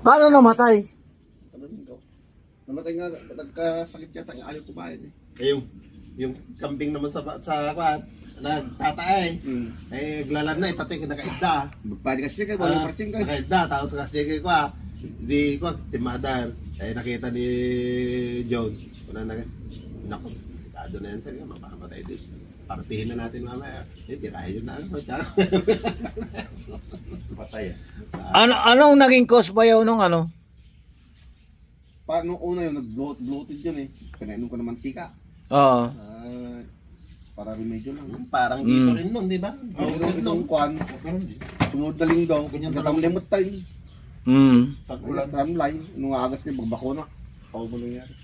Paano namatay? Namatay nga, nagkasakit yata, ayaw kumain eh. Yung kambing naman sa kwan, nagtataay. Eh, glalan na, itating, nakaidda. Magpadi kasi siya, walang parching ka. Nakaidda, tapos kasi kwa, di kwa, timadar. Eh, nakita ni John, naku, dado na yan sa'yo, mamamatay din. Partihin na natin mamaya. Eh, tirahin yun na ako. Patay. Anong naging cause ba yun nung ano? Paano una yun, nag-bloated yun eh. Pinainom ko ng mantika. Oo. Para remedyo lang. Parang dito rin nun, di ba? Itong kwan, sumunod na linggaw, nagkatamlimot tayo. Tagulang line, nung agas niya, magbakuna. Ako mo nangyari.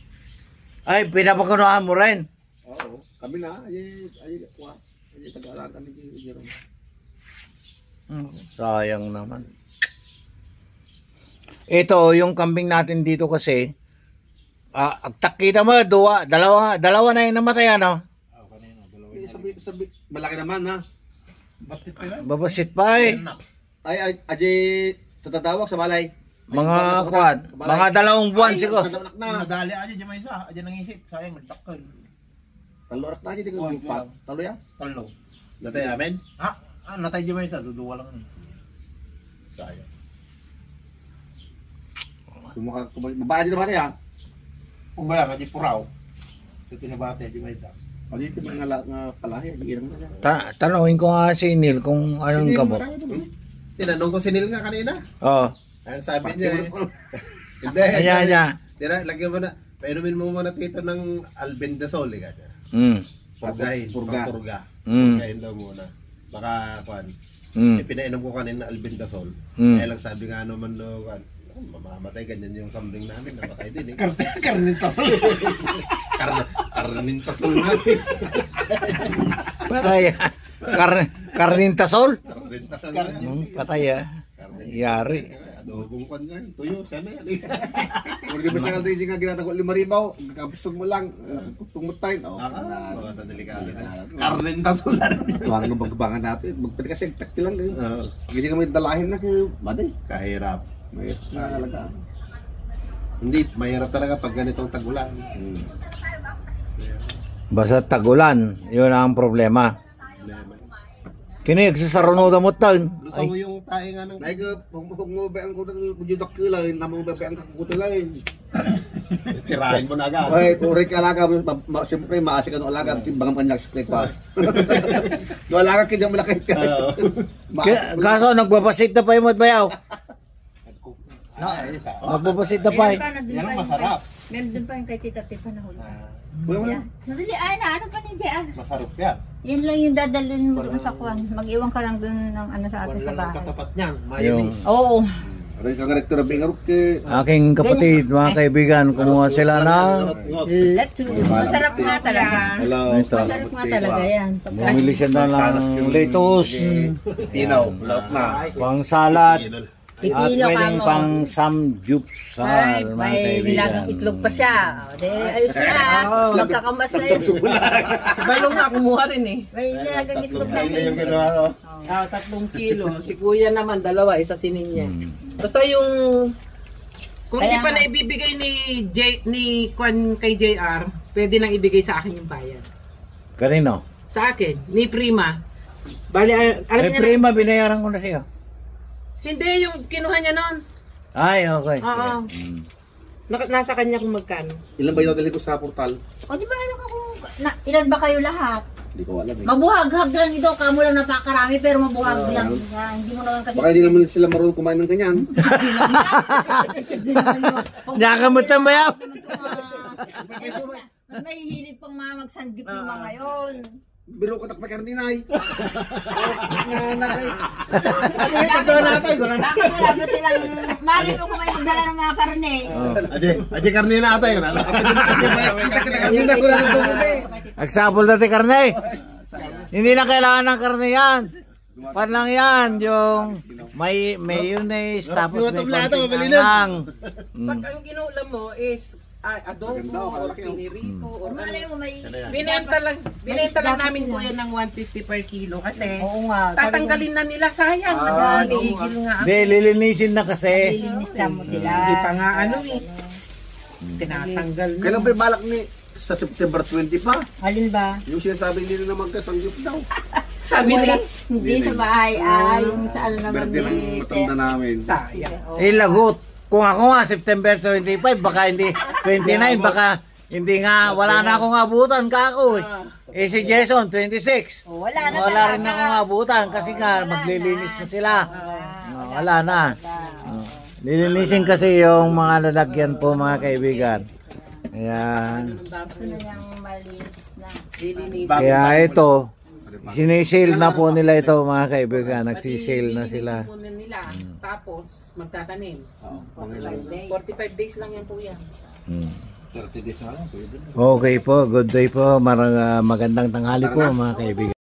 Ay, pinapakunuhan mo rin? Oo, kami na, ay taga-alaga ni Jerome. Sayang naman. Ito, yung kambing natin dito kasi, kita mo, dalawa na yung namatay, ano? Sabi, malaki naman ha. Babasit pa eh. Ay, tatadawak sa balay. Mga kwan, mga 2 buwan siguro. Nadali aja dyan may isa, aja nangisit, sayang nagtakal. Talo na aja di ko lupa. Talo ya? Talo. Natay amin? Natay dyan may isa, duduwa lang. Sayang. Babae din naman ya? Kung ba yan, kasi puraw. Ito tinabate, di ba isa? Dito mga palahi, di ilang na. Tanungin ko nga si Neil kung anong gamot. Tinanong ko si Neil nga kanina. Oo. Ang sabi niya eh. Hindi. Kanya. Tira, lagyan mo na. Painumin mo muna tito ng albendazole. Purgahin. Purga. Purgahin daw muna. Baka, kuhan. Pinainom ko kanina albendazole. Kaya lang sabi nga naman no, mamamatay, ganyan yung kambing namin, namatay din eh. Karnintasol. Karnintasol namin. Patay. Karnintasol? Karnintasol patay ah. Yari. Adobong kwan yan. Tuyo, sana yan eh. Kung di ba siya kalta yung ginatago 5,000, kapusog mo lang, tungmot tayo. Mga delikado na. Karnintasol na rin. Huwag nang magbangan natin. Magpati kasi takti lang. Hindi kami dalahin na kayo. Baday. Kahirap. Mahirap na talaga. Hindi, mahirap talaga pag ganitong tagulan. Basta tagulan, yun ang problema. Kini sasarunodan mo tayo. Gusto mo yung tae nga ng... Ay, kung mo ba ang kujudak kila, namang ba ang kakutulain. Tirahin mo na agad. Ay, kung rin ka alaga, siyempre maasik ka ng alaga, timbangan pa niya sa pa. Doon alaga, kanya malakit ka. Kaso, nagbabasit na pa yung matbayaw. Nagbabasit na pa eh. Yan ang masarap. Meron din pa yung kay Tita Tifa na huli. Nadali, Ano pa ni Jay? Masarap yan. Yan lang yung dadalhin mo doon sa kwan. Mag-iwan ka lang doon ng ano sa atin sa Wala lang bahay. katapat niyan. Mayonnaise. Oo. Aray ka nga rektor na bingarok ke. Aking kapatid, mga kaibigan, kumuha sila ng... Lettuce. Masarap nga talaga. Hello. Ito. Masarap nga talaga yan. Bumili siya na ng lettuce, Tinaw, laot na. pang salad, at Pipino ka pwedeng mo. pang Ay, samgyupsal, mga may kaibigan. nilagang itlog pa siya. De, ayos na. Magkakambas na yun. Si Balong nga kumuha rin eh. May nilagang itlog na Kaya yung yun. ginawa ko. 3 kilo. Si Kuya naman, 2, isa sinin niya. Basta yung... Kung hindi Kaya pa nga. na ibibigay ni Kwan kay JR, pwede nang ibigay sa akin yung bayad. Kanino? Sa akin, ni Prima. Bali, alam Eh, niya prima, binayaran ko na siya. Hindi, yung kinuha niya noon. Ay, okay. Oo. Nasa kanya kung magkano. Ilan ba yung nadali ko sa portal? O di ba alam ka kung... ilan ba kayo lahat? Hindi ko alam eh. Mabuhaghag lang ito. Kamo lang napakarami pero mabuhag lang. Hindi mo naman kasi... Baka hindi naman sila marunong kumain ng ganyan. Nakamutan ba yaw? Mas mahihilig pang mga magsanggip yung mga ngayon. Biro ko takpa karninay. Nanay. Ano yung tagdawa natin? Bakit wala ba silang... Mali mo kung may magdala ng mga karne. Aje karne na ata yun. Karninay ko na ng dumuli. Agsabol dati karne. Hindi na kailangan ng karne yan. Pan lang yan, yung may mayonnaise, tapos may konting angang. Pag ang ginulam mo is adobo, Maganda, or kalaki, oh. pinirito, or ano. Malay mo may... Binenta lang isda namin kasi kuya ng 150 per kilo kasi Oo nga. tatanggalin na nila, sayang, nagigil nga ako. Hindi, lilinisin na kasi. Lilinis na mo sila. Hindi pa nga ano eh. Tinatanggal na. Kailan ba yung balak ni sa September 20 pa? Alin ba? Yung sinasabi nila na magkasanggip daw. Sabi ni, Hindi sa bahay. Yung sa ano naman Birthday ng ni... matanda namin. sayang. Lagot. Kung ako nga, September 25, baka hindi, 29, baka hindi nga, wala na akong abutan kako eh. Si Jason, 26. Oh, wala na. Wala rin akong abutan kasi nga, maglilinis na sila. Wala na. Lilinisin kasi yung mga lalagyan po mga kaibigan. Ayan. Gusto na niyang malinis na. Lilinis. Kaya ito, sinisale na po nila ito mga kaibigan. Nagsisale na sila. Lilinisin muna nila, tapos magtatanim. Oo, 45 days lang yan kuya. 30 days na lang, pwede na. Okay po, good day po. Magandang tanghali po mga kaibigan.